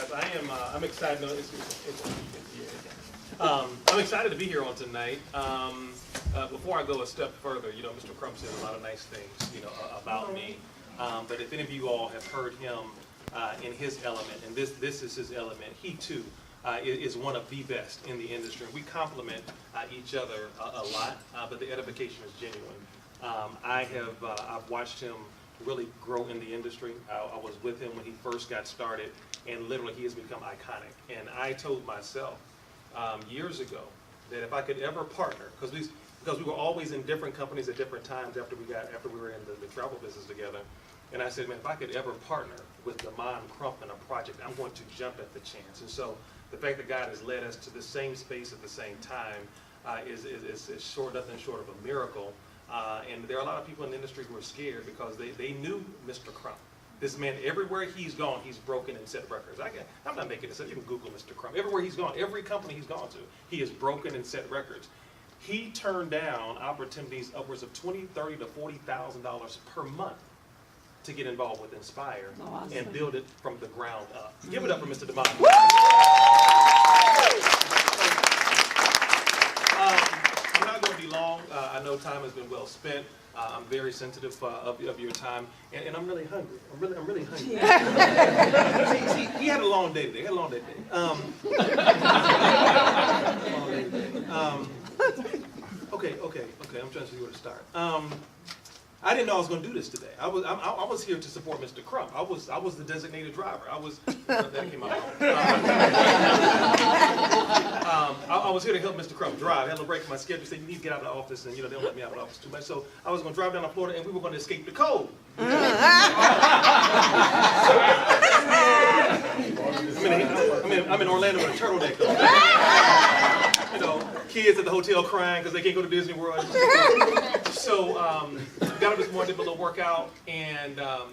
guys. I'm excited. No, I'm excited to be here on tonight. Before I go a step further, Mr. Crump said a lot of nice things, about me. But if any of you all have heard him in his element, and this is his element, he too is one of the best in the industry. We complement each other a lot, but the edification is genuine. I've watched him really grow in the industry. I was with him when he first got started, and literally he has become iconic. And I told myself years ago that if I could ever partner, because we were always in different companies at different times after we were in the travel business together, and I said, man, if I could ever partner with Damon Crump in a project, I'm going to jump at the chance. And so the fact that God has led us to the same space at the same time is nothing short of a miracle. And there are a lot of people in the industry who are scared because they knew Mr. Crump. This man, everywhere he's gone, he's broken and set records. I'm not making this up. You can Google Mr. Crump. Everywhere he's gone, every company he's gone to, he has broken and set records. He turned down opportunities upwards of $20,000, $30,000 to $40,000 per month to get involved with Inspire and build it from the ground up. Give it up for Mr. Damon. I'm not going to be long. I know time has been well spent. I'm very sensitive of your time, and I'm really hungry. I'm really hungry. see, we had a long day today. Okay. I'm trying to see where to start. I didn't know I was going to do this today. I was here to support Mr. Crump. I was the designated driver. That came out. I was here to help Mr. Crump drive. I had a break in my schedule. Said you need to get out of the office, and they don't let me out of the office too much. So I was going to drive down to Florida, and we were going to escape the cold. I'm in Orlando with a turtleneck on. Kids at the hotel crying because they can't go to Disney World. So got up this morning, did a little workout, and I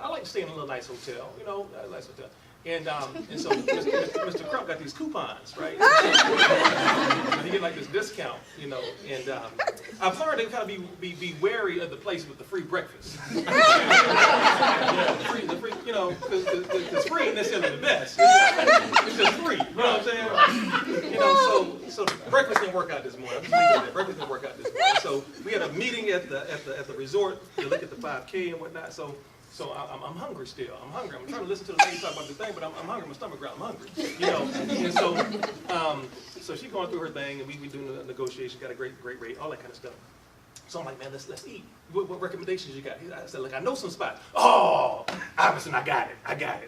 like to stay in a little nice hotel. A nice hotel. And so Mr. Crump got these coupons, right? He get like this discount, and I've learned to kind of be wary of the place with the free breakfast. The free, because free ain't necessarily the best. It's just free, you know what I'm saying? So breakfast didn't work out this morning. I'm just leaving it there. Breakfast didn't work out this morning. So we had a meeting at the resort to look at the 5K and whatnot. So I'm hungry still. I'm hungry. I'm trying to listen to the lady talk about the thing, but I'm hungry. My stomach growls. I'm hungry. And so she's going through her thing, and we doing the negotiation. Got a great rate, all that kind of stuff. So I'm like, man, let's eat. What recommendations you got? I said, look, I know some spots. Oh, Iverson, I got it,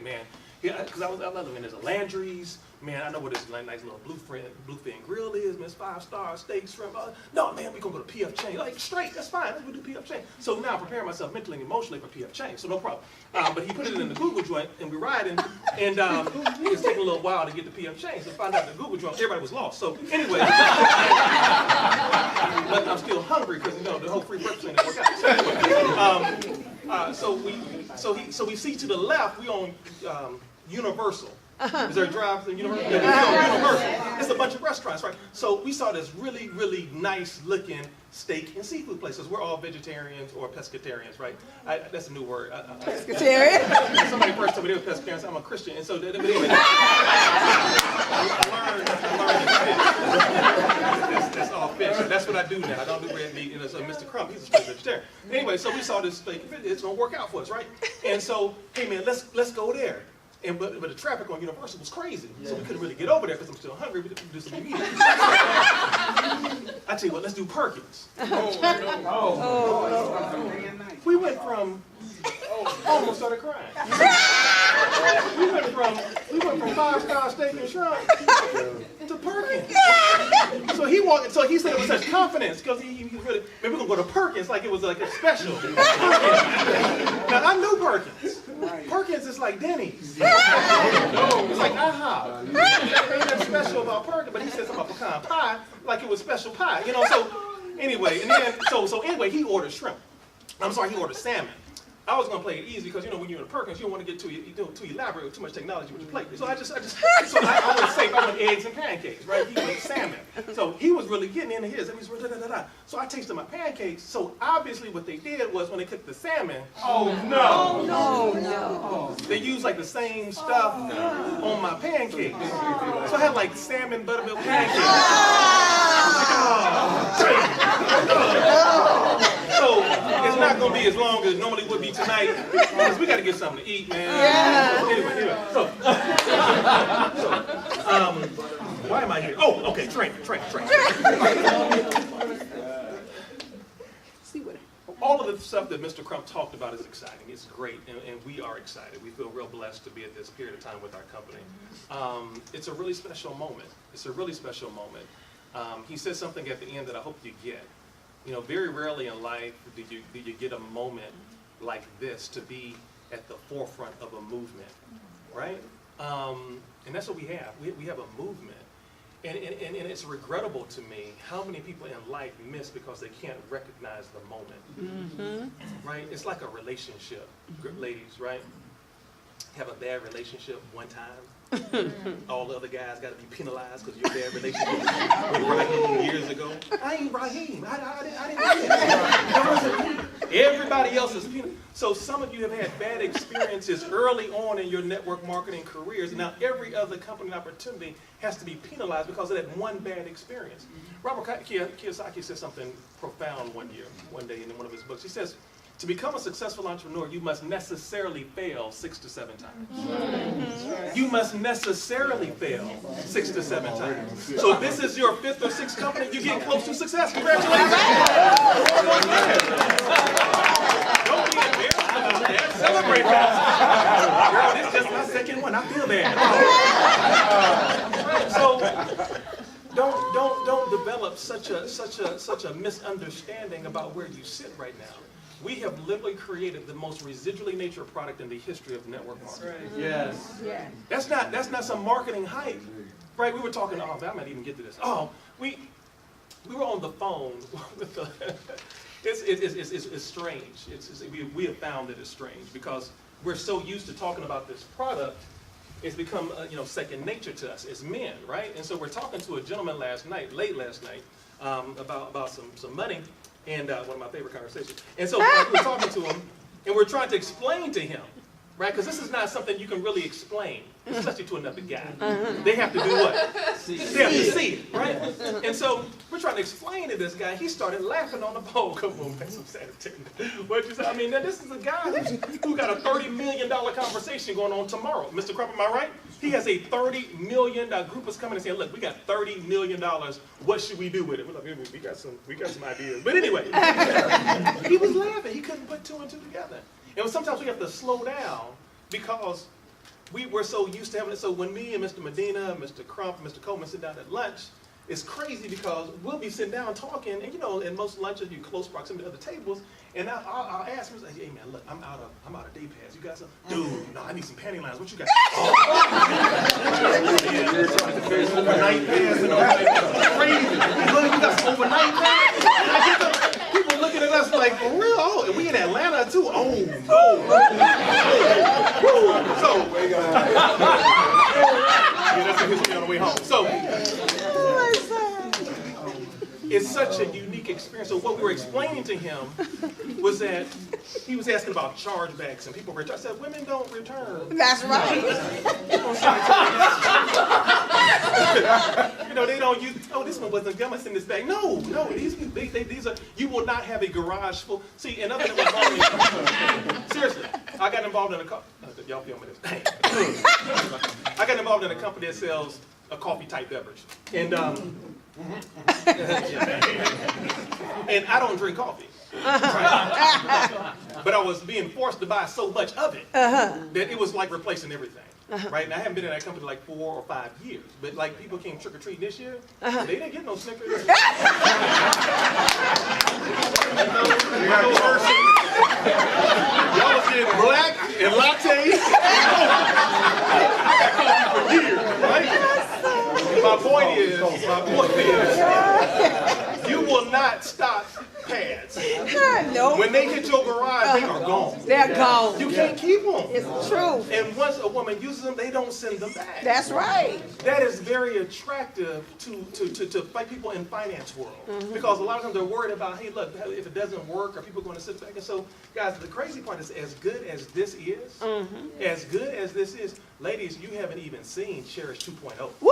man. Yeah, because I was in there's a Landry's. Man, I know where this nice little bluefin grill is, man. It's 5-star steak, shrimp. No, man, we're going to go to P.F. Chang's. Like, straight, that's fine. Let's go do P.F. Chang's. So now I'm preparing myself mentally and emotionally for P.F. Chang's, so no problem. But he put it in the Google joint, and we're riding, and it's taking a little while to get to P.F. Chang's. So find out the Google joint, everybody was lost. So anyway, but I'm still hungry because, the whole free breakfast didn't work out. So we see to the left, we on Universal. Is there a drive-through Universal? Universal. It's a bunch of restaurants, right? So we saw this really, really nice-looking steak and seafood places. We're all vegetarians or pescatarians, right? That's a new word. Pescatarian? Somebody first told me they were pescatarians. I'm a Christian, and so anyway, I learned that's all fish. That's what I do now. I don't do red meat. So Mr. Crump, he's a straight vegetarian. Anyway, so we saw this steak. It's gonna work out for us, right? And so, hey man, let's go there. But the traffic on Universal was crazy, so we couldn't really get over there because I'm still hungry. We didn't do some meat. I tell you what, let's do Perkins. We went from almost started crying. We went from 5-star steak and shrimp to Perkins. So he said it with such confidence because he really, man, we're gonna go to Perkins like it was like a special. Now I knew Perkins. Perkins is like Denny's. It's like AHA. Ain't that special about Perkins, but he said something about pecan pie like it was special pie. So anyway, and then so anyway, he ordered shrimp. I'm sorry, he ordered salmon. I was gonna play it easy because when you're in a Perkins, you don't want to get too elaborate with too much technology with your plate. So I went safe. I went eggs and pancakes, right? He went salmon. So he was really getting into his. And he's da-da-da-da. So I tasted my pancakes. So obviously what they did was when they cooked the salmon, they used like the same stuff on my pancakes. So I had like salmon buttermilk pancakes. So it's not going to be as long as it normally would be tonight, because we got to get something to eat, man. Anyway. So, why am I here? Oh, okay, train. All of the stuff that Mr. Crump talked about is exciting. It's great, and we are excited. We feel real blessed to be at this period of time with our company. It's a really special moment. He said something at the end that I hope you get. Very rarely in life do you get a moment like this to be at the forefront of a movement, right? And that's what we have. We have a movement. And it's regrettable to me how many people in life miss because they can't recognize the moment, right? It's like a relationship, ladies, right? Have a bad relationship one time. All the other guys got to be penalized because your bad relationship with Raheem years ago. I ain't Raheem. I didn't do it. Everybody else is penalized. So some of you have had bad experiences early on in your network marketing careers. Now every other company and opportunity has to be penalized because of that one bad experience. Robert Kiyosaki said something profound one day in one of his books. He says, to become a successful entrepreneur, you must necessarily fail 6 to 7 times. You must necessarily fail 6 to 7 times. So if this is your 5th or 6th company, you're getting close to success. Congratulations. Don't be embarrassed about that. Celebrate that. Girl, this is just my 2nd one. I feel bad. So don't develop such a misunderstanding about where you sit right now. We have literally created the most residually nature product in the history of network marketing. Right. Yes. That's not some marketing hype, right? We were talking. I might even get to this. We were on the phone with the. It's strange. We have found that it's strange because we're so used to talking about this product. It's become second nature to us as men, right? And so we're talking to a gentleman late last night, about some money. And one of my favorite conversations. And so we were talking to him, and we're trying to explain to him, right? Because this is not something you can really explain, especially to another guy. They have to do what? They have to see it, right? And so we're trying to explain to this guy. He started laughing on the phone. Come on, man, some sanity. What you say? I mean, now this is a guy who got a $30 million conversation going on tomorrow. Mr. Crump, am I right? He has a $30 million group is coming and saying, look, we got $30 million. What should we do with it? We're like, we got some ideas. But anyway, he was laughing. He couldn't put 2 and 2 together. And sometimes we have to slow down because we're so used to having it. So when me and Mr. Medina, Mr. Crump, Mr. Coleman sit down at lunch, it's crazy because we'll be sitting down talking, and in most lunches you close proximity to other tables, and I'll ask him, hey man, look, I'm out of day pads. You got some? Dude, no, I need some panty lines. What you got? Overnight pads and overnight pads. Crazy. Look, you got some overnight pads? People looking at us like, for real? Oh, and we in Atlanta too. So, that's the history on the way home. So, it's such a unique experience. So what we were explaining to him was that he was asking about chargebacks and people return. I said, women don't return. That's right. They don't use, this one wasn't gonna send this back. No, these are, you will not have a garage full. See, and other than seriously, I got involved in a company, y'all filming this. I got involved in a company that sells a coffee type beverage. And and I don't drink coffee. Right? But I was being forced to buy so much of it that it was like replacing everything. Right? And I haven't been in that company like 4 or 5 years. But like people came trick-or-treating this year, they didn't get no Snickers. Y'all was getting black and lattes. I got coffee for years, right? My point is, you will not stop pads. No. When they hit your garage, they are gone. They're gone. You can't keep them. It's true. And once a woman uses them, they don't send them back. That's right. That is very attractive to people in finance world, because a lot of times they're worried about, hey, look, if it doesn't work, are people going to sit back? And so, guys, the crazy part is, as good as this is, ladies, you haven't even seen Cherish 2.0. Woo!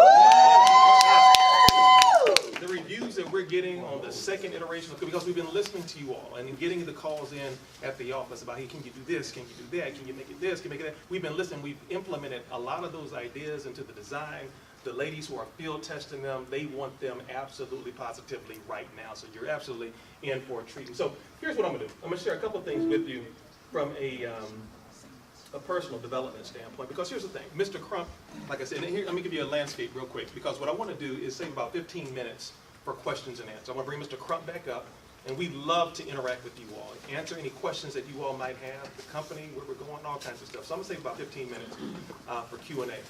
The reviews that we're getting on the second iteration, because we've been listening to you all and getting the calls in at the office about, hey, can you do this? Can you do that? Can you make it this? Can you make it that? We've been listening. We've implemented a lot of those ideas into the design. The ladies who are field testing them, they want them absolutely positively right now. So you're absolutely in for a treat. And so here's what I'm going to do. I'm going to share a couple of things with you from a personal development standpoint, because here's the thing. Mr. Crump, like I said, and here, let me give you a landscape real quick, because what I want to do is save about 15 minutes for questions and answers. I'm going to bring Mr. Crump back up, and we'd love to interact with you all, answer any questions that you all might have, the company, where we're going, all kinds of stuff. So I'm going to save about 15 minutes for Q&A.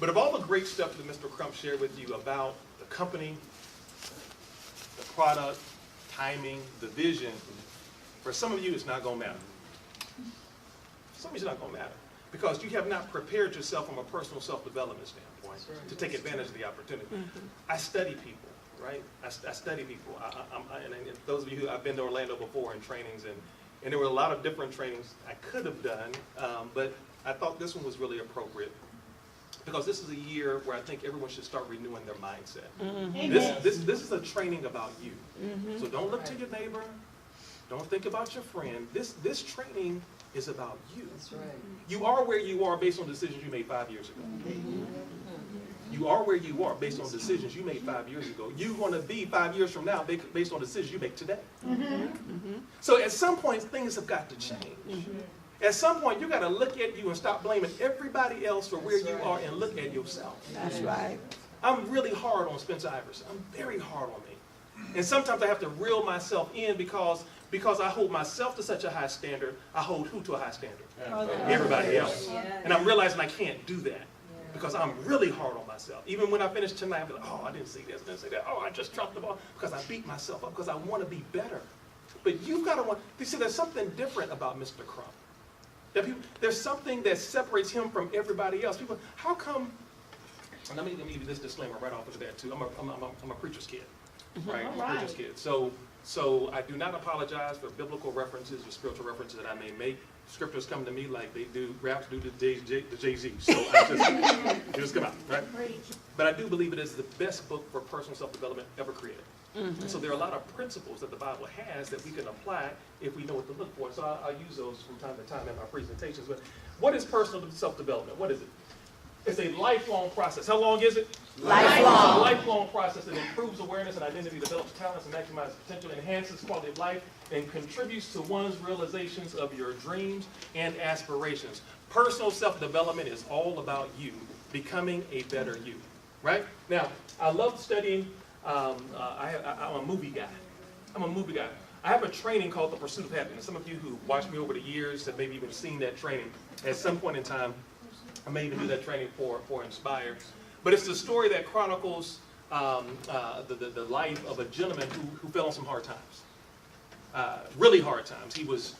But of all the great stuff that Mr. Crump shared with you about the company, the product, timing, the vision, for some of you it's not going to matter. Some of it's not going to matter, because you have not prepared yourself from a personal self-development standpoint to take advantage of the opportunity. I study people, right? I study people. And those of you who, I've been to Orlando before in trainings, and there were a lot of different trainings I could have done, but I thought this one was really appropriate, because this is a year where I think everyone should start renewing their mindset. This is a training about you. So don't look to your neighbor. Don't think about your friend. This training is about you. That's right. You are where you are based on decisions you made 5 years ago. You are where you are based on decisions you made 5 years ago. You're going to be 5 years from now based on decisions you make today. So at some point, things have got to change. At some point, you got to look at you and stop blaming everybody else for where you are and look at yourself. That's right. I'm really hard on Spencer Iverson. I'm very hard on me. And sometimes I have to reel myself in, because I hold myself to such a high standard. I hold who to a high standard? Everybody else. And I'm realizing I can't do that, because I'm really hard on myself. Even when I finish tonight, I'll be like, oh, I didn't say this, I didn't say that. Oh, I just dropped the ball, because I beat myself up, because I want to be better. But you've got to you see, there's something different about Mr. Crump. There's something that separates him from everybody else. People, how come? And let me give you this disclaimer right off of that too. I'm a preacher's kid, right? I'm a preacher's kid. So I do not apologize for biblical references or spiritual references that I may make. Scriptures come to me like they do, raps do the Jay-Z. So I just come out, right? But I do believe it is the best book for personal self-development ever created. And so there are a lot of principles that the Bible has that we can apply if we know what to look for. So I'll use those from time to time in my presentations. But what is personal self-development? What is it? It's a lifelong process. How long is it? Lifelong. It's a lifelong process that improves awareness and identity, develops talents and maximizes potential, enhances quality of life, and contributes to one's realizations of your dreams and aspirations. Personal self-development is all about you becoming a better you, right? Now, I love studying. I'm a movie guy. I have a training called The Pursuit of Happiness. Some of you who watched me over the years have maybe even seen that training. At some point in time, I may even do that training for Inspire. But it's the story that chronicles the life of a gentleman who fell on some hard times, really hard times. He was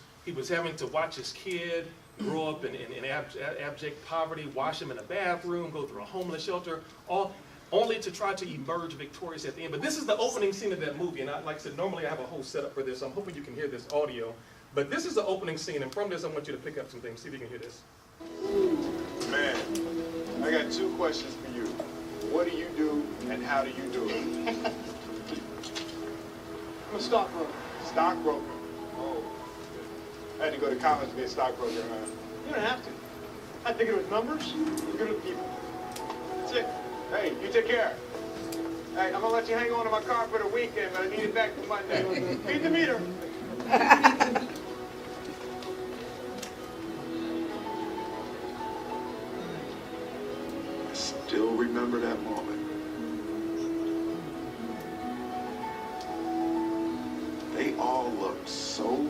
having to watch his kid grow up in abject poverty, wash him in a bathroom, go through a homeless shelter, only to try to emerge victorious at the end. But this is the opening scene of that movie, and like I said, normally I have a whole setup for this. So I'm hoping you can hear this audio. But this is the opening scene, and from this I want you to pick up some things. See if you can hear this. Man, I got two questions for you. What do you do, and how do you do it? I'm a stockbroker. Stockbroker? Oh. I had to go to college to be a stockbroker, huh? You don't have to. I think it with numbers, you're good with people. That's it. Hey, you take care. Hey, I'm gonna let you hang on to my car for the weekend, but I need it back for Monday. Feed the meter. I still remember that moment. They all looked so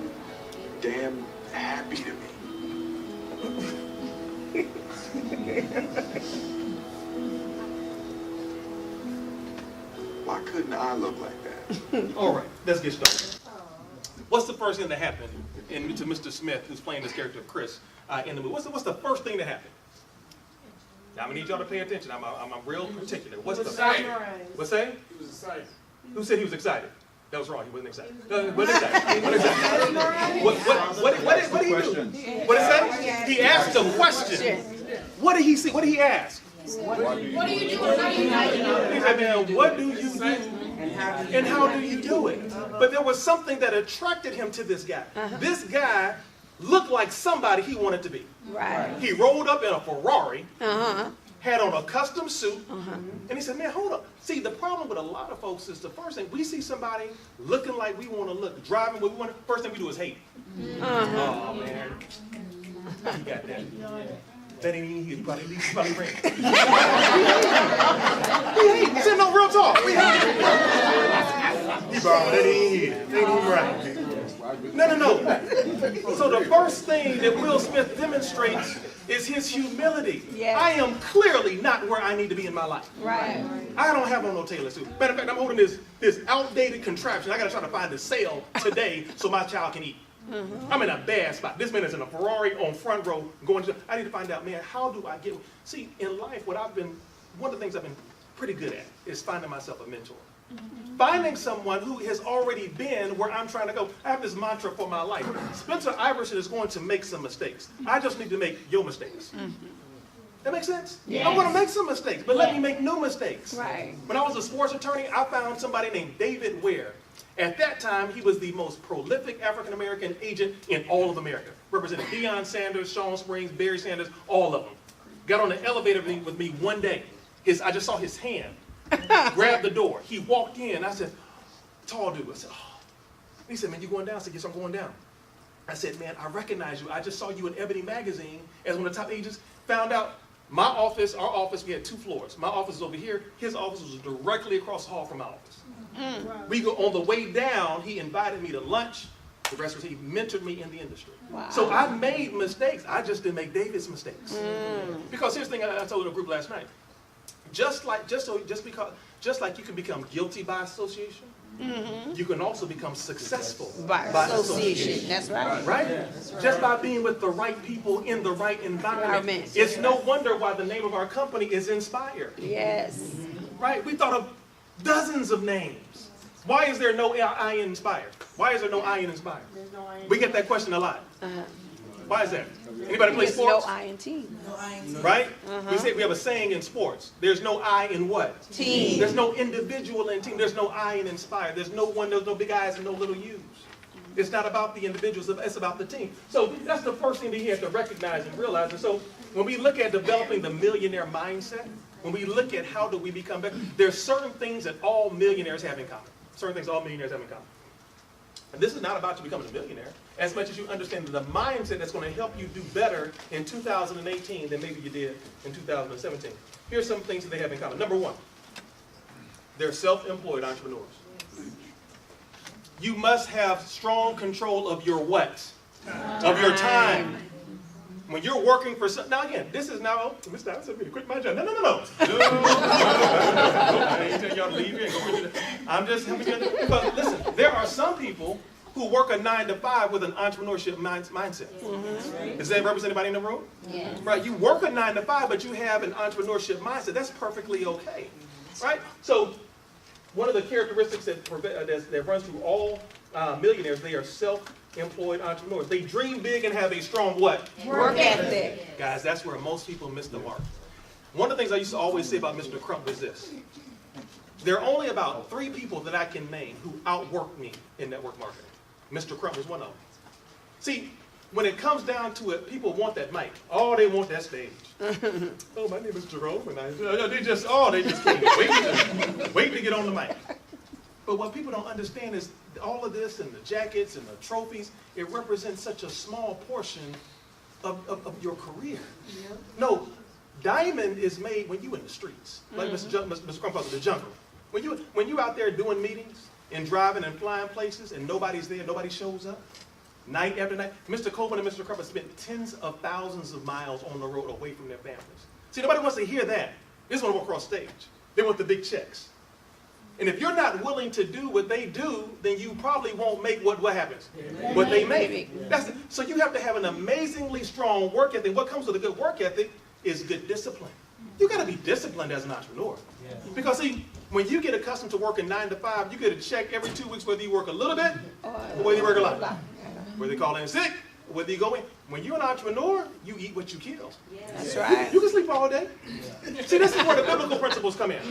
damn happy to me. Why couldn't I look like that? All right, let's get started. What's the first thing that happened to Mr. Smith, who's playing this character of Chris in the movie? What's the first thing that happened? Now, I'm gonna need y'all to pay attention. I'm real particular. What's the first? What's that? He was excited. Who said he was excited? That was wrong. He wasn't excited. Wasn't excited. Wasn't excited. What did he do? What did he say? He asked a question. What did he see? What did he ask? What do you do? How do you do? He said, "Man, what do you do? And how do you do it?" But there was something that attracted him to this guy. This guy looked like somebody he wanted to be. Right. He rolled up in a Ferrari, had on a custom suit, and he said, "Man, hold up. See, the problem with a lot of folks is the first thing, we see somebody looking like we want to look, driving what we want, first thing we do is hate. Oh, man. He got that. That ain't even here. He probably ran. We hate. He said, no, real talk. We hate. He borrowed. That ain't here. That ain't even right. No. So the first thing that Will Smith demonstrates is his humility. Yes. I am clearly not where I need to be in my life. Right. I don't have on no tailor suit. Matter of fact, I'm holding this outdated contraption. I got to try to find a sale today so my child can eat. I'm in a bad spot. This man is in a Ferrari on front row going to, I need to find out, man, how do I get, see, in life, one of the things I've been pretty good at is finding myself a mentor. Finding someone who has already been where I'm trying to go. I have this mantra for my life. Spencer Iverson is going to make some mistakes. I just need to make your mistakes. That makes sense? Yes. I'm going to make some mistakes, but let me make new mistakes. Right. When I was a sports attorney, I found somebody named David Ware. At that time, he was the most prolific African-American agent in all of America. Represented Deion Sanders, Sean Springs, Barry Sanders, all of them. Got on the elevator with me one day. I just saw his hand. Grabbed the door. He walked in. I said, tall dude. I said, oh. He said, man, you going down? I said, yes, I'm going down. I said, man, I recognize you. I just saw you in Ebony Magazine as one of the top agents. Found out my office, our office, we had 2 floors. My office was over here. His office was directly across the hall from my office. We go on the way down, he invited me to lunch. The rest was he mentored me in the industry. Wow. So I made mistakes. I just didn't make David's mistakes. Because here's the thing I told the group last night. Just like you can become guilty by association, you can also become successful By association. That's right. Right? Just by being with the right people in the right environment. Environment. It's no wonder why the name of our company is Inspire. Yes. Right? We thought of dozens of names. Why is there no I in Inspire? Why is there no I in Inspire? We get that question a lot. Why is that? Anybody play There's no sports? I in team. Right? We have a saying in sports. There's no I in what? Team. There's no individual in team. There's no I in Inspire. There's no big I's and no little U's. It's not about the individuals. It's about the team. So that's the first thing that he has to recognize and realize. And so when we look at developing the millionaire mindset, when we look at how do we become better, there's certain things that all millionaires have in common. Certain things all millionaires have in common. And this is not about you becoming a millionaire, as much as you understand the mindset that's going to help you do better in 2018 than maybe you did in 2017. Here's some things that they have in common. Number 1, they're self-employed entrepreneurs. You must have strong control of your what? Of your time. When you're working for some, now again, this is now, Mr. I said, quit my job. No. I ain't telling y'all to leave here and go quit your job. I'm just helping you. Because listen, there are some people who work a 9 to 5 with an entrepreneurship mindset. Does that represent anybody in the room? Yeah. Right, you work a 9 to 5, but you have an entrepreneurship mindset. That's perfectly okay. Right? So one of the characteristics that runs through all millionaires, they are self-employed entrepreneurs. They dream big and have a strong what? Work ethic. Guys, that's where most people miss the mark. One of the things I used to always say about Mr. Crump is this. There are only about 3 people that I can name who outwork me in network marketing. Mr. Crump is one of them. See, when it comes down to it, people want that mic. Oh, they want that stage. Oh, my name is Jerome, and they just can't wait to get on the mic. But what people don't understand is all of this and the jackets and the trophies, it represents such a small portion of your career. No, diamond is made when you in the streets, like Mr. Crump calls it, the jungle. When you out there doing meetings and driving and flying places and nobody's there, nobody shows up, night after night. Mr. Copeland and Mr. Crump have spent tens of thousands of miles on the road away from their families. See, nobody wants to hear that. They just want to walk across stage. They want the big checks. And if you're not willing to do what they do, then you probably won't make what happens? What they make. So you have to have an amazingly strong work ethic. What comes with a good work ethic is good discipline. You got to be disciplined as an entrepreneur. Because see, when you get accustomed to working 9 to 5, you get a check every 2 weeks whether you work a little bit or whether you work a lot. Whether they call in sick, whether you go in. When you're an entrepreneur, you eat what you kill. That's right. You can sleep all day. See, this is where the biblical principles come in.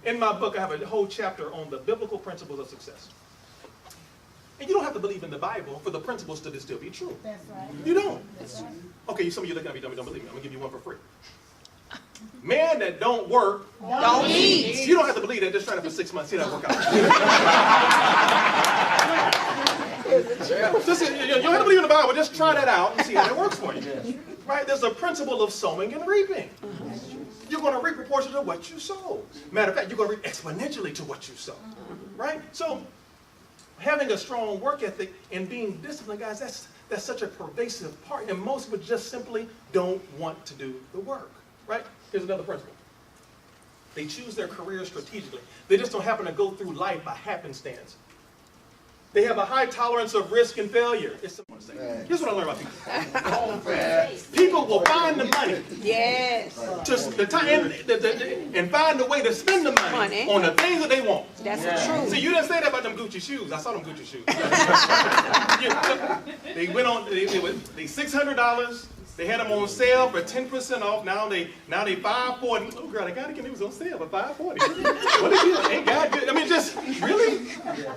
In my book, I have a whole chapter on the biblical principles of success. And you don't have to believe in the Bible for the principles to still be true. That's right. You don't. Okay, some of you looking at me don't believe me. I'm going to give you one for free. Man that don't work, Don't eat. you don't have to believe that. Just try it for 6 months. See that work out. You don't have to believe in the Bible. Just try that out and see how that works for you. Right? There's a principle of sowing and reaping. You're going to reap proportionally to what you sow. Matter of fact, you're going to reap exponentially to what you sow. Right? So, having a strong work ethic and being disciplined, guys, that's such a pervasive part. And most people just simply don't want to do the work. Right? Here's another principle. They choose their career strategically. They just don't happen to go through life by happenstance. They have a high tolerance of risk and failure. Here's what I learned about people. People will find the money. Yes. Just the time and find a way to spend the money on the things that they want. That's the truth. See, you didn't say that about them Gucci shoes. I saw them Gucci shoes. They went on. They $600. They had them on sale for 10% off. Now they $540. Oh girl, I gotta get it was on sale for $540. What is it? Ain't God good? I mean, just really.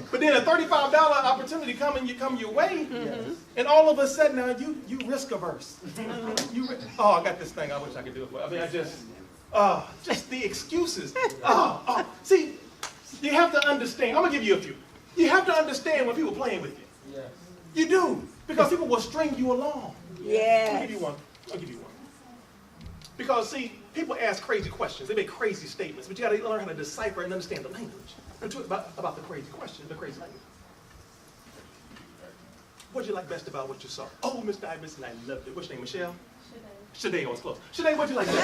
But then a $35 opportunity come your way, and all of a sudden now you risk averse. Oh, I got this thing. I wish I could do it. I mean, just the excuses. See, you have to understand. I'm gonna give you a few. You have to understand when people are playing with you. You do, because people will string you along. Yeah. I'll give you one. Because, see, people ask crazy questions. They make crazy statements. But you got to learn how to decipher and understand the language. About the crazy question, the crazy language. What did you like best about what you saw? Oh, Mr. Iverson, I loved it. What's your name, Michelle? Shade, I was close. Shade, what did you like best?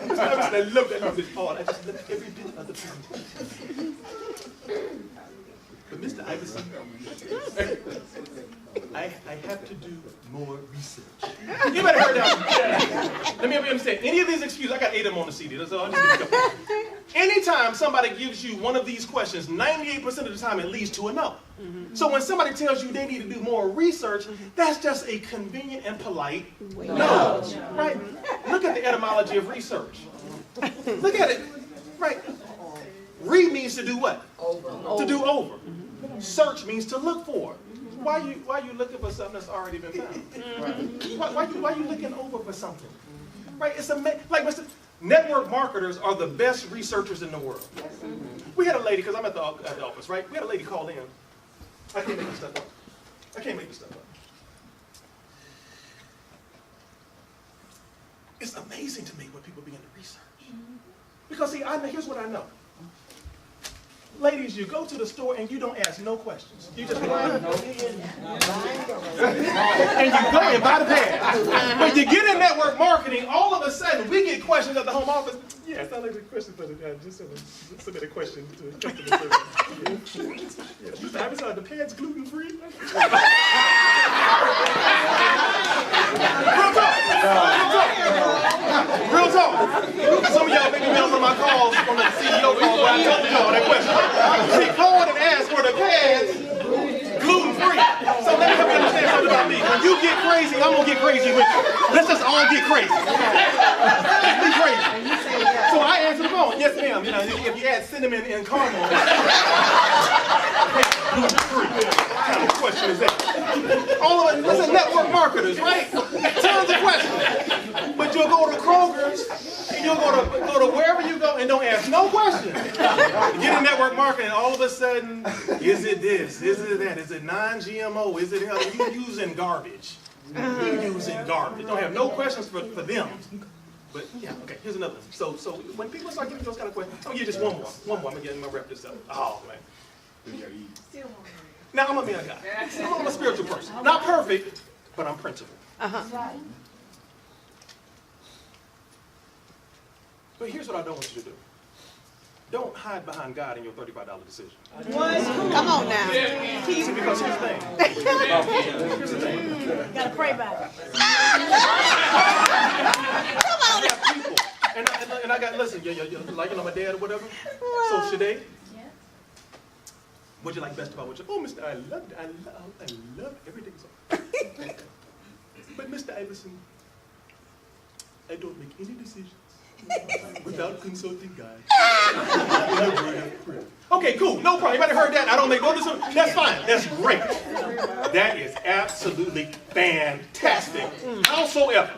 Mr. Iverson, I loved that. I just loved every bit of the presentation. But Mr. Iverson, I have to do more research. You better hear that. Let me understand. Any of these excuses, I got 8 of them on the CD. That's all. Anytime somebody gives you one of these questions, 98% of the time it leads to a no. So when somebody tells you they need to do more research, that's just a convenient and polite no. Right? Look at the etymology of research. Look at it. Right? Read means to do what? To do over. Search means to look for. Why you looking for something that's already been found? Why you looking over for something? Right? It's like network marketers are the best researchers in the world. We had a lady, because I'm at the office, right? We had a lady call in. I can't make this stuff up. It's amazing to me when people begin to research. Because see, here's what I know. Ladies, you go to the store and you don't ask no questions. You just line up and you go and buy the pad. When you get in network marketing, all of a sudden we get questions at the home office. Yeah, it's not like a question for the guy. Just submit a question to customer service. Mr. Iverson, are the pads gluten free? Real talk. Some of y'all make me on some of my calls from the CEO call where I told y'all that question. She called and asked for the pads gluten-free. So let me help you understand something about me. When you get crazy, I'm going to get crazy with you. Let's just all get crazy. Let's be crazy. So I answer the phone. Yes, ma'am. You know, if you add cinnamon and caramel, gluten-free. What kind of question is that? All of us, listen, network marketers, right? Tons of questions. But you'll go to Kroger's, and you'll go to wherever you go and don't ask no questions. You get in network marketing, all of a sudden, is it this? Is it that? Is it non-GMO? Is it you using garbage? You using garbage. Don't have no questions for them. But yeah, okay, here's another one. So when people start giving those kind of questions, I'm gonna give you just one more. I'm gonna wrap this up. Oh man. Now I'm a man guy. I'm a spiritual person. Not perfect, but I'm principled. But here's what I don't want you to do. don't hide behind God in your $35 decision. Come on now. See, because here's the thing. Here's the thing. Gotta pray about it. I have people, and I got, listen, like, my dad or whatever. So, Shade, what'd you like best about what you? Oh, Mr. I loved everything. But Mr. Iverson, I don't make any decisions without consulting God. Okay, cool, no problem. Anybody heard that? I don't make no decisions. That's fine. That's great. That is absolutely fantastic. Howsoever.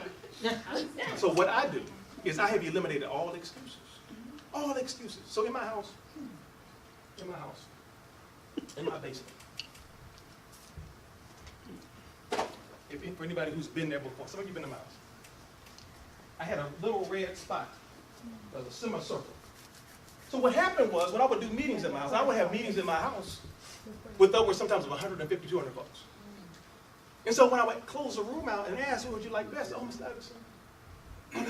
So what I do is I have eliminated all excuses. All excuses. So in my house, in my basement. For anybody who's been there before, some of you have been in my house. I had a little red spot, a semicircle. So what happened was, when I would do meetings in my house, I would have meetings in my house with upwards sometimes of 150, 200 folks. And so when I would close the room out and ask, what would you like best? Oh, Mr. Iverson, I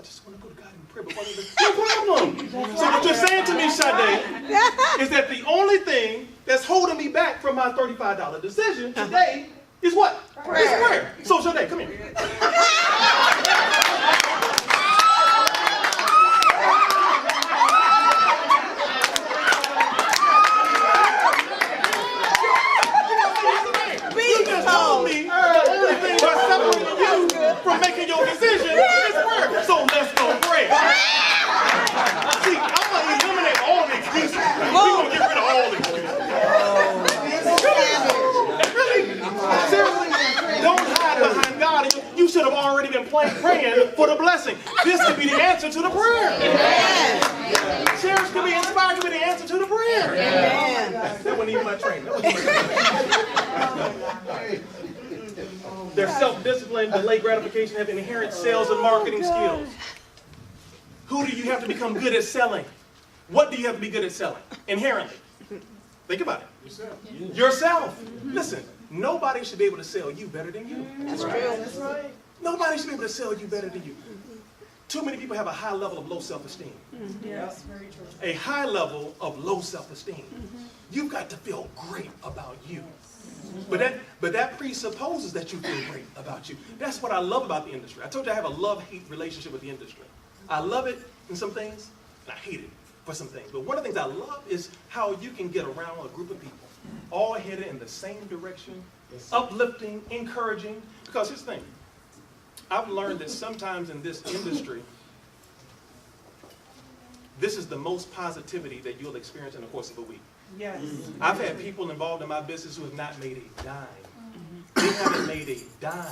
just want to go to God and pray before I leave. No problem. So what you're saying to me, Sade, is that the only thing that's holding me back from my $35 decision today is what? Prayer. It's prayer. So Sade, come here. From making your decision is prayer. So let's go pray. See, I'm going to eliminate all the excuses. We're going to get rid of all the excuses. Really? Seriously? Don't hide behind God. You should have already been praying for the blessing. This could be the answer to the prayer. Cherish could be inspired to be the answer to the prayer. That wasn't even my training. They're self-disciplined, delay gratification, have inherent sales and marketing skills. Who do you have to become good at selling? What do you have to be good at selling? Inherently. Think about it. Yourself. Listen, nobody should be able to sell you better than you. That's true. That's right. Nobody should be able to sell you better than you. Too many people have a high level of low self-esteem. Yes, very true. A high level of low self-esteem. You've got to feel great about you. But that presupposes that you feel great about you. That's what I love about the industry. I told you I have a love-hate relationship with the industry. I love it in some things, and I hate it for some things. But one of the things I love is how you can get around a group of people, all headed in the same direction, uplifting, encouraging. Because here's the thing. I've learned that sometimes in this industry, this is the most positivity that you'll experience in the course of a week. Yes. I've had people involved in my business who have not made a dime. They haven't made a dime.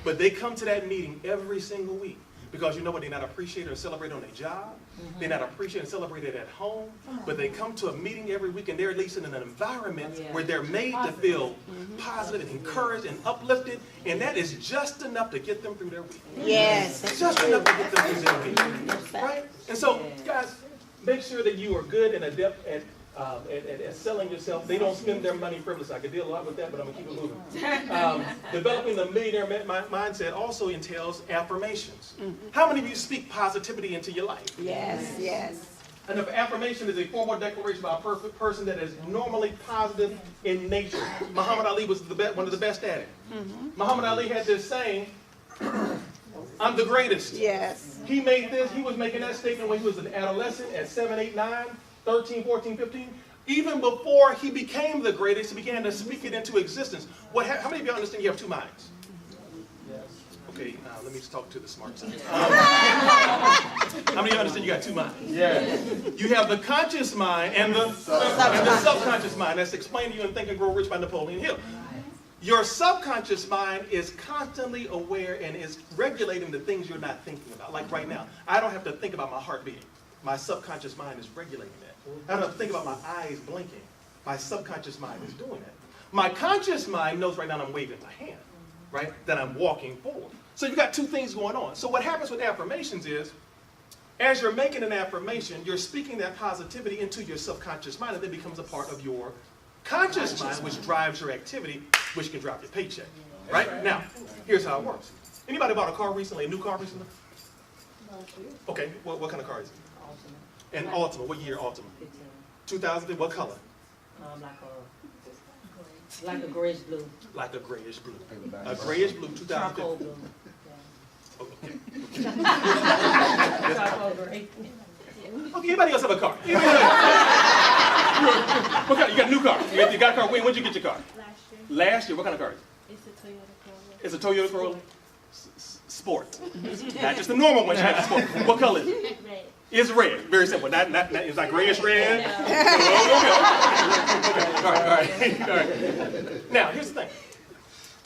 But they come to that meeting every single week because you know what? They're not appreciated or celebrated on their job. They're not appreciated and celebrated at home. But they come to a meeting every week and they're at least in an environment where they're made to feel positive and encouraged and uplifted. And that is just enough to get them through their week. Yes. Just enough to get them through their week. Right? And so, guys, make sure that you are good and adept at selling yourself. They don't spend their money frivolously. I could deal a lot with that, but I'm going to keep it moving. Developing the millionaire mindset also entails affirmations. How many of you speak positivity into your life? Yes, yes. And if affirmation is a formal declaration by a perfect person that is normally positive in nature. Muhammad Ali was one of the best at it. Muhammad Ali had this saying, I'm the greatest. Yes. He was making that statement when he was an adolescent at 7, 8, 9, 13, 14, 15. Even before he became the greatest, he began to speak it into existence. How many of you understand you have two minds? Yes. Okay, let me just talk to the smart side. How many of you understand you got two minds? Yes. You have the conscious mind and the subconscious mind. That's explained to you in Think and Grow Rich by Napoleon Hill. Your subconscious mind is constantly aware and is regulating the things you're not thinking about. Like right now, I don't have to think about my heart beating. My subconscious mind is regulating that. I don't have to think about my eyes blinking. My subconscious mind is doing that. My conscious mind knows right now I'm waving my hand, right? That I'm walking forward. So you've got two things going on. So what happens with affirmations is, as you're making an affirmation, you're speaking that positivity into your subconscious mind, and it becomes a part of your conscious mind, which drives your activity, which can drive your paycheck, right? Now, here's how it works. Anybody bought a car recently, a new car recently? Okay, what kind of car is it? And Altima, what year Altima? 2015, what color? Like a grayish blue. Like a grayish blue. A grayish blue, Charcoal 2015. blue. Oh, okay. Charcoal gray. Okay, anybody else have a car? What car? You got a new car. You got a car. When did you get your car? Last year. What kind of car? It's a Toyota Corolla. It's a Toyota Corolla? Sport. Not just the normal one, she got the sport. What color is it? Red. It's red. Very simple. It's like grayish red. No. Okay. All right. Now, here's the thing.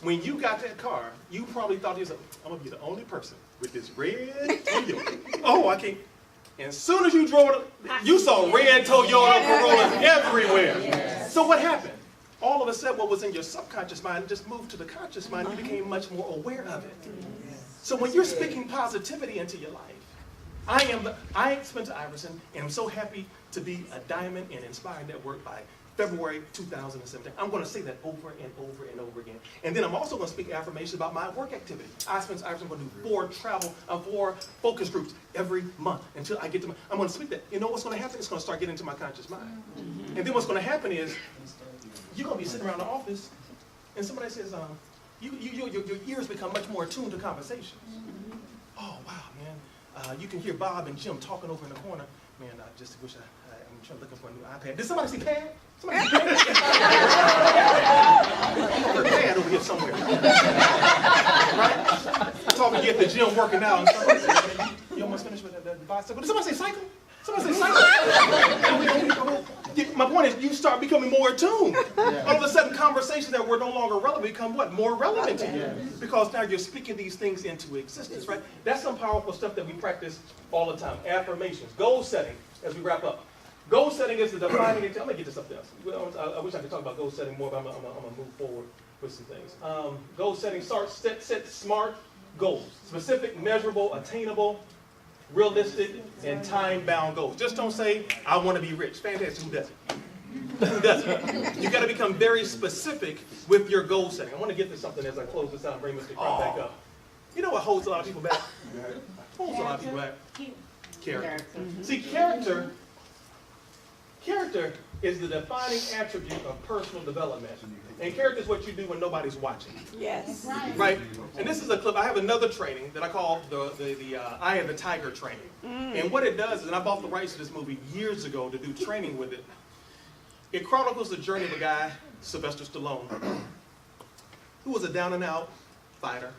When you got that car, you probably thought to yourself, I'm going to be the only person with this red Toyota. Oh, I can't. And as soon as you drove it, you saw red Toyota Corollas everywhere. So what happened? All of a sudden, what was in your subconscious mind just moved to the conscious mind. You became much more aware of it. So when you're speaking positivity into your life, I, Spencer Iverson, am so happy to be a Diamond and Inspired Network by February 2017. I'm going to say that over and over and over again. And then I'm also going to speak affirmations about my work activity. I, Spencer Iverson, am going to do 4 focus groups every month until I get to I'm going to speak that. You know what's going to happen? It's going to start getting into my conscious mind. And then what's going to happen is you're going to be sitting around the office and somebody says, your ears become much more attuned to conversations. Oh, wow, man. You can hear Bob and Jim talking over in the corner. Man, I just wish I'm looking for a new iPad. Did somebody see Pad? Somebody see Pad? Pad over here somewhere. Right? Talking to you at the gym working out. And somebody said, you almost finished with the bicycle. Did somebody say cycle? Somebody say cycle? My point is, you start becoming more attuned. All of a sudden, conversations that were no longer relevant become what? More relevant to you. Because now you're speaking these things into existence, right? That's some powerful stuff that we practice all the time. Affirmations, goal setting, as we wrap up. Goal setting is the defining, I'm going to get to something else. I wish I could talk about goal setting more, but I'm going to move forward with some things. Goal setting, set smart goals. Specific, measurable, attainable, realistic, and time-bound goals. Just don't say, I want to be rich. Fantastic, who doesn't? Who doesn't? You got to become very specific with your goal setting. I want to get to something as I close this out and bring Mr. Crump back up. You know what holds a lot of people back? Holds a lot of people back? Character. See, character is the defining attribute of personal development. And character is what you do when nobody's watching. Yes. Right? And this is a clip. I have another training that I call the Eye of the Tiger training. And what it does is, and I bought the rights to this movie years ago to do training with it. It chronicles the journey of a guy, Sylvester Stallone, who was a down-and-out fighter,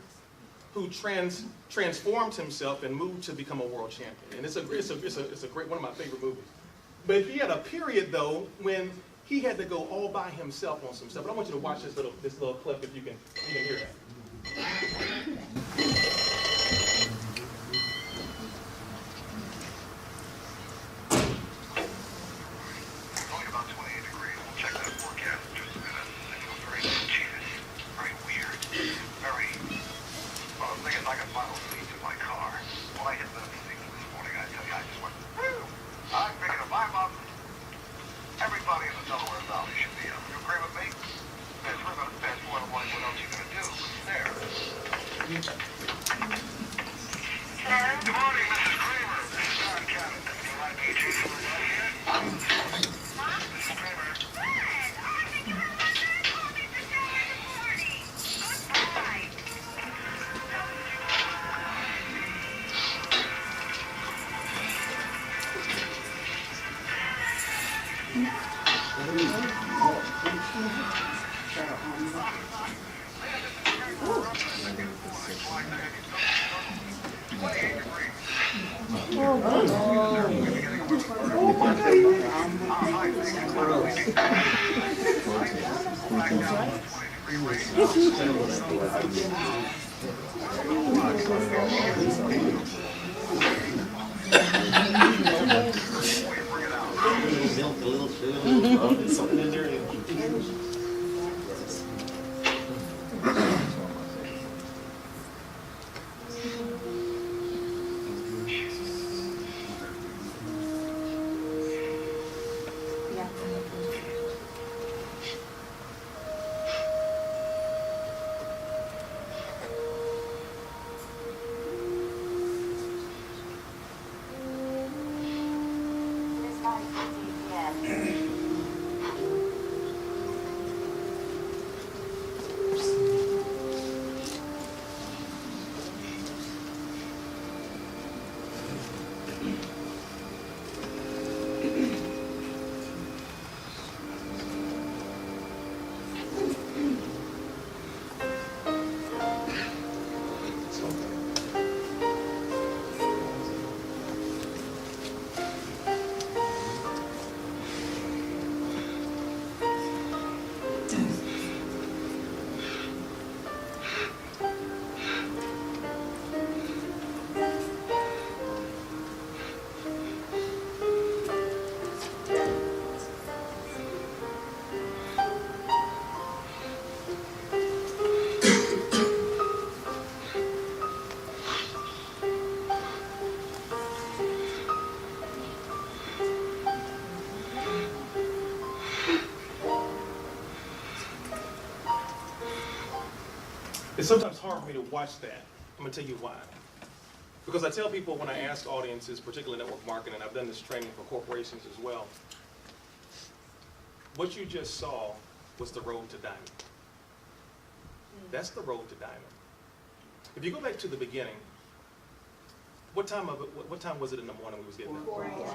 who transformed himself and moved to become a world champion. And it's a great, one of my favorite movies. But he had a period, though, when he had to go all by himself on some stuff. But I want you to watch this little clip if you can hear that. Only about 28 degrees. We'll check that forecast in just a minute. It feels very mischievous, very weird, very. Well, the thing is, I got final seats in my car. When I hit the seats this morning, I tell you, I just went, woo! I figured if I'm up, everybody in the Delaware Valley should be up. You agree with me? There's we're going to fast forward to what else you going to do. There. Good morning, Mrs. Kramer. This is Don Cabot. You like me to chase everybody here? Mrs. Kramer. Something in there. It's sometimes hard for me to watch that. I'm going to tell you why. Because I tell people when I ask audiences, particularly network marketing, and I've done this training for corporations as well, what you just saw was the road to diamond. That's the road to diamond. If you go back to the beginning, what time was it in the morning we was getting up?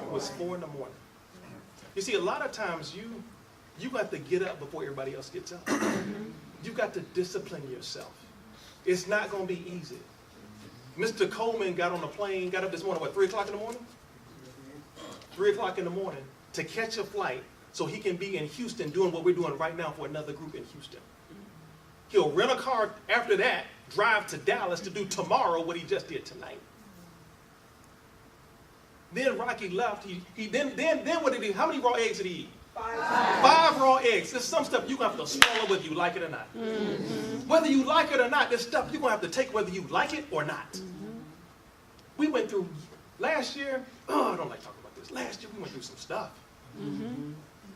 It was 4 in the morning. You see, a lot of times you got to get up before everybody else gets up. You've got to discipline yourself. It's not going to be easy. Mr. Coleman got on a plane, got up this morning, what, 3 o'clock in the morning? 3 o'clock in the morning to catch a flight so he can be in Houston doing what we're doing right now for another group in Houston. He'll rent a car after that, drive to Dallas to do tomorrow what he just did tonight. Then Rocky left. Then what did he? How many raw eggs did he eat? 5 raw eggs. There's some stuff you're going to have to swallow whether you like it or not. Whether you like it or not, there's stuff you're going to have to take whether you like it or not. We went through, last year, I don't like talking about this. Last year we went through some stuff.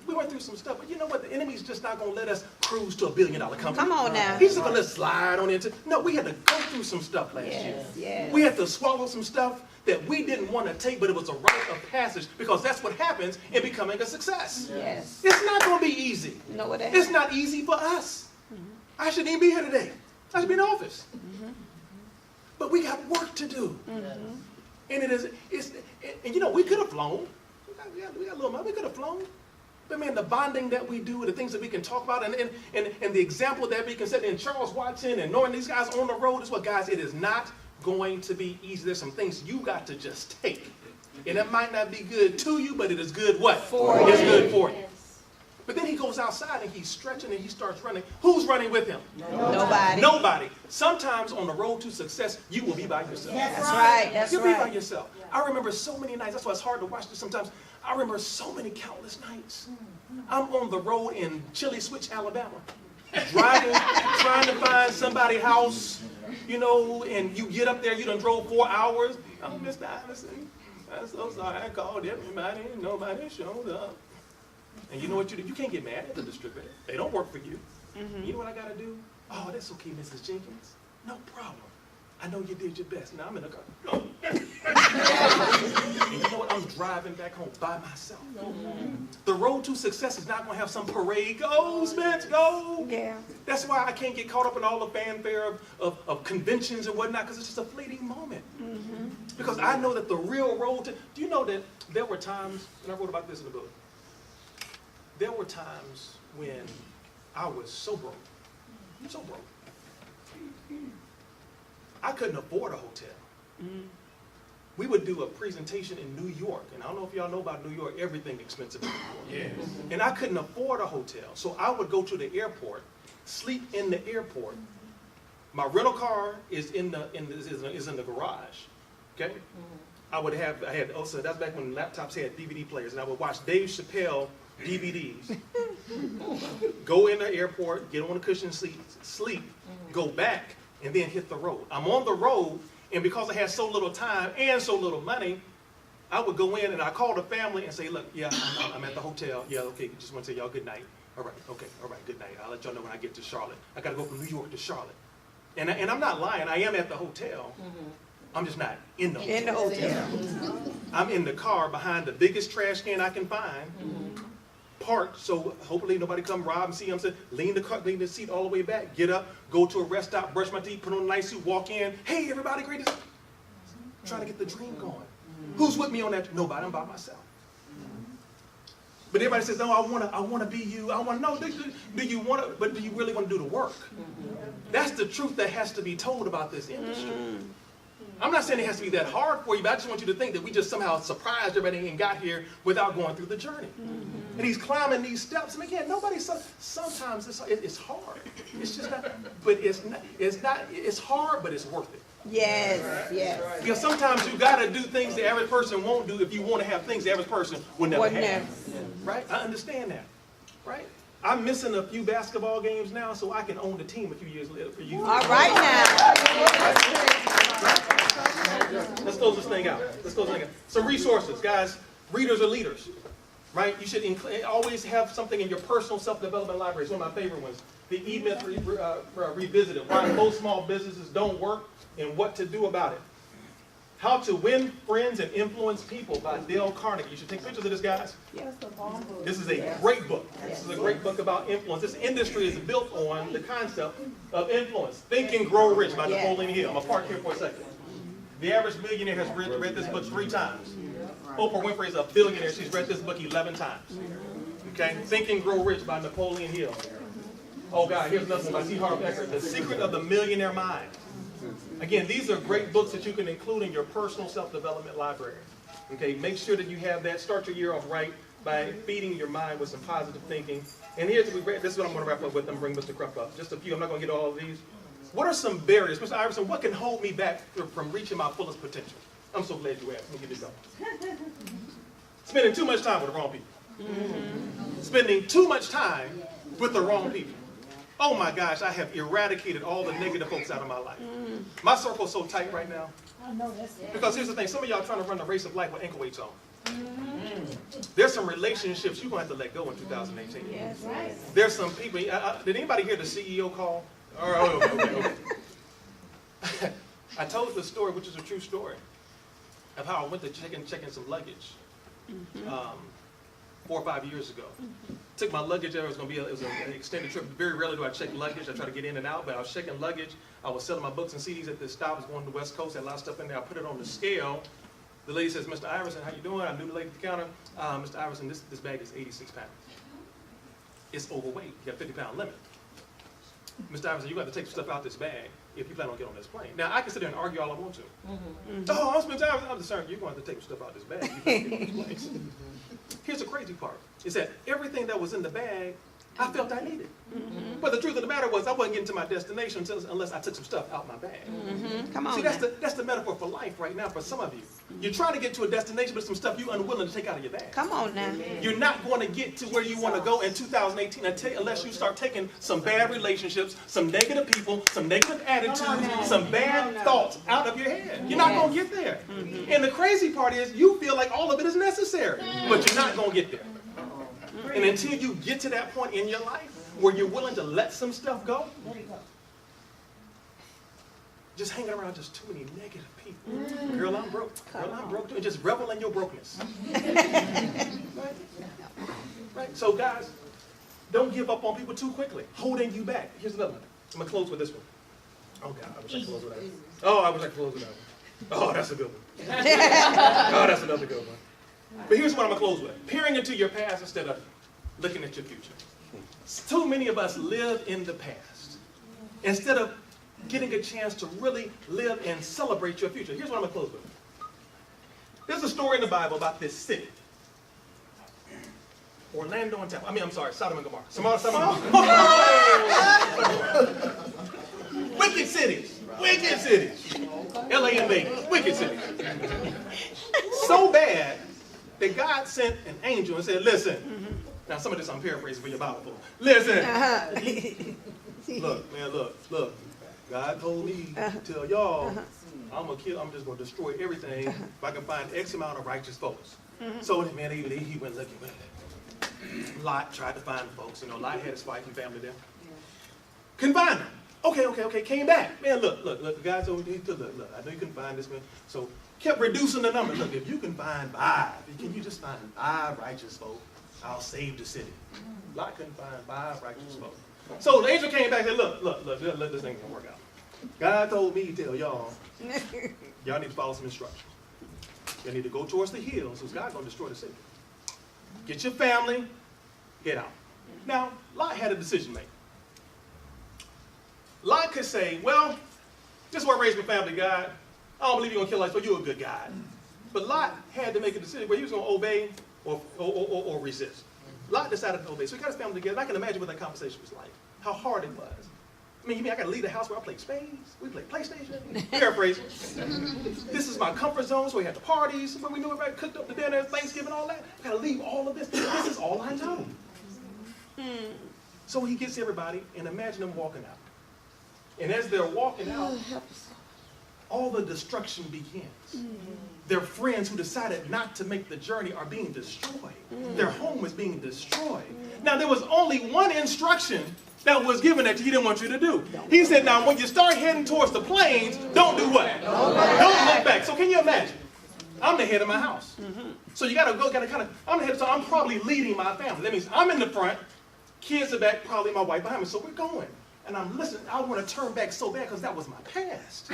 We went through some stuff, but you know what? The enemy's just not going to let us cruise to $1 billion company. Come on now. He's just going to let us slide on into. No, we had to go through some stuff last year. Yes. We had to swallow some stuff that we didn't want to take, but it was a rite of passage because that's what happens in becoming a success. Yes. It's not going to be easy. No, it ain't. It's not easy for us. I shouldn't even be here today. I should be in the office. But we got work to do. And and you know, we could have flown. We got a little money. We could have flown. But man, the bonding that we do, the things that we can talk about, and the example that we can set, and Charles Watson and knowing these guys on the road is what, guys, it is not going to be easy. There's some things you got to just take. And it might not be good to you, but it is good what? For you. It's good for you. But then he goes outside and he's stretching and he starts running. Who's running with him? Nobody. Nobody. Sometimes on the road to success, you will be by yourself. That's right. You'll be by yourself. I remember so many nights. That's why it's hard to watch this sometimes. I remember so many countless nights. I'm on the road in Chili Switch, Alabama, driving, trying to find somebody's house, you know, and you get up there, you done drove 4 hours. Oh, Mr. Anderson, I'm so sorry. I called everybody and nobody showed up. And you know what you do? You can't get mad at the distributor. They don't work for you. You know what I got to do? Oh, that's okay, Mrs. Jenkins. No problem. I know you did your best. Now I'm in the car. And you know what? I'm driving back home by myself. The road to success is not going to have some parade. Go, Spence, go. Yeah. That's why I can't get caught up in all the fanfare of conventions and whatnot, because it's just a fleeting moment. Because I know that the real road to... Do you know that there were times, and I wrote about this in the book, there were times when I was so broke. So broke. I couldn't afford a hotel. We would do a presentation in New York, and I don't know if y'all know about New York, everything expensive in New York. Yes. And I couldn't afford a hotel, so I would go to the airport, sleep in the airport. My rental car is in the garage. Okay. I had also, that's back when laptops had DVD players, and I would watch Dave Chappelle DVDs. Go in the airport, get on the cushion, sleep, go back, and then hit the road. I'm on the road, and because I had so little time and so little money, I would go in and I call the family and say, look, yeah, I'm at the hotel. Yeah, okay, just want to say y'all good night. All right, okay, all right, good night. I'll let y'all know when I get to Charlotte. I got to go from New York to Charlotte. And I'm not lying. I am at the hotel. I'm just not in the hotel. In the hotel. I'm in the car behind the biggest trash can I can find. Parked, so hopefully nobody come rob and see. I'm saying, lean the seat all the way back, get up, go to a rest stop, brush my teeth, put on a nice suit, walk in. Hey, everybody, great to see you. Trying to get the dream going. Who's with me on that? Nobody. I'm by myself. But everybody says, no, I want to be you. I want to know. Do you want to? But do you really want to do the work? That's the truth that has to be told about this industry. I'm not saying it has to be that hard for you, but I just want you to think that we just somehow surprised everybody and got here without going through the journey. And he's climbing these steps. And again, sometimes it's hard. It's just not, but it's hard, but it's worth it. Yes, yes. Because sometimes you got to do things the average person won't do if you want to have things the average person will never have. Right? I understand that. Right? I'm missing a few basketball games now, so I can own the team a few years later for you. All right now. Let's close this thing out. Some resources, guys. Readers are leaders. Right? You should always have something in your personal self-development library. It's one of my favorite ones. The E-Myth Revisited, Why Most Small Businesses Don't Work and What to Do About It. How to Win Friends and Influence People by Dale Carnegie. You should take pictures of this, guys. That's the bomb book. This is a great book. This is a great book about influence. This industry is built on the concept of influence. Think and Grow Rich by Napoleon Hill. I'm going to park here for a second. The average millionaire has read this book 3 times. Oprah Winfrey is a billionaire. She's read this book 11 times. Okay? Think and Grow Rich by Napoleon Hill. Oh, God, here's another one by C. Harv Eker. The Secret of the Millionaire Mind. Again, these are great books that you can include in your personal self-development library. Okay, make sure that you have that. Start your year off right by feeding your mind with some positive thinking. And here's what this is what I'm going to wrap up with and bring Mr. Krupp up. Just a few. I'm not going to get all of these. What are some barriers, Mr. Iverson? What can hold me back from reaching my fullest potential? I'm so glad you asked. Let me get this going. Spending too much time with the wrong people. Spending too much time with the wrong people. Oh my gosh, I have eradicated all the negative folks out of my life. My circle's so tight right now. I know that's it. Because here's the thing, some of y'all trying to run the race of life with ankle weights on. There's some relationships you're going to have to let go in 2018. That's right. There's some people, did anybody hear the CEO call? All right, okay. I told the story, which is a true story, of how I went to check in some luggage 4 or 5 years ago. Took my luggage there. It was an extended trip. Very rarely do I check luggage. I try to get in and out, but I was checking luggage. I was selling my books and CDs at this stop. I was going to the West Coast. Had a lot of stuff in there. I put it on the scale. The lady says, "Mr. Iverson, how you doing?" I knew the lady at the counter. "Mr. Iverson, this bag is 86 pounds. It's overweight. You got a 50-pound limit. Mr. Iverson, you got to take some stuff out this bag if you plan on getting on this plane." Now, I can sit there and argue all I want to. Oh, I'm Mr. Iverson. I'm concerned. You're going to have to take some stuff out this bag. You can't get on this plane. Here's the crazy part, is that everything that was in the bag, I felt I needed. But the truth of the matter was I wasn't getting to my destination unless I took some stuff out my bag. Come on. See, that's the metaphor for life right now for some of you. You're trying to get to a destination, but some stuff you're unwilling to take out of your bag. Come on now. You're not going to get to where you want to go in 2018 unless you start taking some bad relationships, some negative people, some negative attitudes, some bad thoughts out of your head. You're not going to get there. And the crazy part is you feel like all of it is necessary, but you're not going to get there. And until you get to that point in your life where you're willing to let some stuff go, just hanging around just too many negative people. Girl, I'm broke. Girl, I'm broke too. And just revel in your brokenness. Right? So guys, don't give up on people too quickly. Holding you back. Here's another one. I'm going to close with this one. Oh God, I wish I could close with that one. Oh, I wish I could close with that one. Oh, that's a good one. Oh, that's another good one. But here's what I'm going to close with. Peering into your past instead of looking at your future. Too many of us live in the past instead of getting a chance to really live and celebrate your future. Here's what I'm going to close with. There's a story in the Bible about this city. Orlando and Tampa. I'm sorry, Sodom and Gomorrah. Sodom and Gomorrah. Wicked cities. Wicked cities. LA and Vegas. Wicked cities. So bad that God sent an angel and said, listen. Now some of this I'm paraphrasing for your Bible. Listen. Look, man, look. God told me to tell y'all, I'm just going to destroy everything if I can find X amount of righteous folks. So, man, he went looking. Lot tried to find the folks. Lot had his wife and family there. Couldn't find them. Okay, came back. Man, look, the guy told me, look, I know you can find this, man. So, kept reducing the number. Look, if you can find 5, can you just find 5 righteous folks? I'll save the city. Lot couldn't find 5 righteous folks. So the angel came back and said, look, this thing gonna work out. God told me to tell y'all need to follow some instructions. You need to go towards the hills, because God's gonna destroy the city. Get your family, get out. Now, Lot had a decision to make. Lot could say, well, this is where I raised my family, God. I don't believe you're gonna kill us, but you're a good God. But Lot had to make a decision where he was gonna obey or resist. Lot decided to obey. So he got his family together. I can imagine what that conversation was like. How hard it was. I mean, you mean I got to leave the house where I play spades? We play PlayStation? Paraphrase. This is my comfort zone, so we had the parties, where we knew everybody cooked up the dinner, Thanksgiving, all that. I got to leave all of this. This is all I know. So he gets everybody, and imagine them walking out. And as they're walking out, all the destruction begins. Their friends who decided not to make the journey are being destroyed. Their home is being destroyed. Now, there was only one instruction that was given that he didn't want you to do. He said, now, when you start heading towards the plains, don't do what? Don't look back. So can you imagine? I'm the head of my house. So you I'm the head, so I'm probably leading my family. That means I'm in the front, kids are back, probably my wife behind me. So we're going. And I'm listening. I want to turn back so bad because that was my past.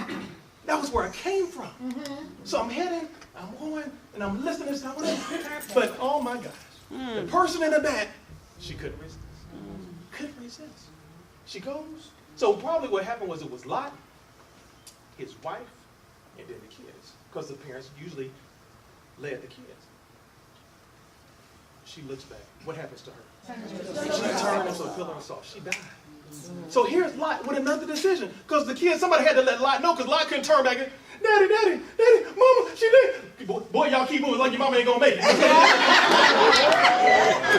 That was where I came from. So I'm heading, I'm going, and I'm listening. But oh my gosh, the person in the back, she couldn't resist. Couldn't resist. She goes. So probably what happened was it was Lot, his wife, and then the kids. Because the parents usually led the kids. She looks back. What happens to her? She turned into a pillar of salt. She died. So here's Lot with another decision. Because the kids, somebody had to let Lot know, because Lot couldn't turn back and, Daddy, Mama, she did. Boy, y'all keep moving like your mama ain't gonna make it.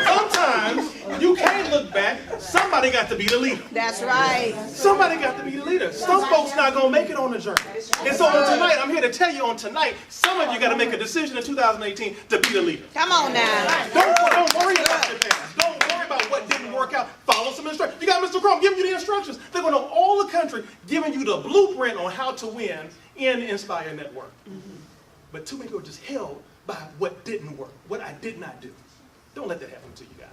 Sometimes you can't look back. Somebody got to be the leader. That's right. Somebody got to be the leader. Some folks not gonna make it on the journey. And so on tonight, I'm here to tell you on tonight, some of you got to make a decision in 2018 to be the leader. Come on now. Don't worry about your past. Don't worry about what didn't work out. Follow some instructions. You got Mr. Crum giving you the instructions. They're going to know all the country, giving you the blueprint on how to win in Inspire Network. But too many people are just held by what didn't work, what I did not do. Don't let that happen to you guys.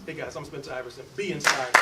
Hey guys, I'm Spencer Iverson. Be inspired.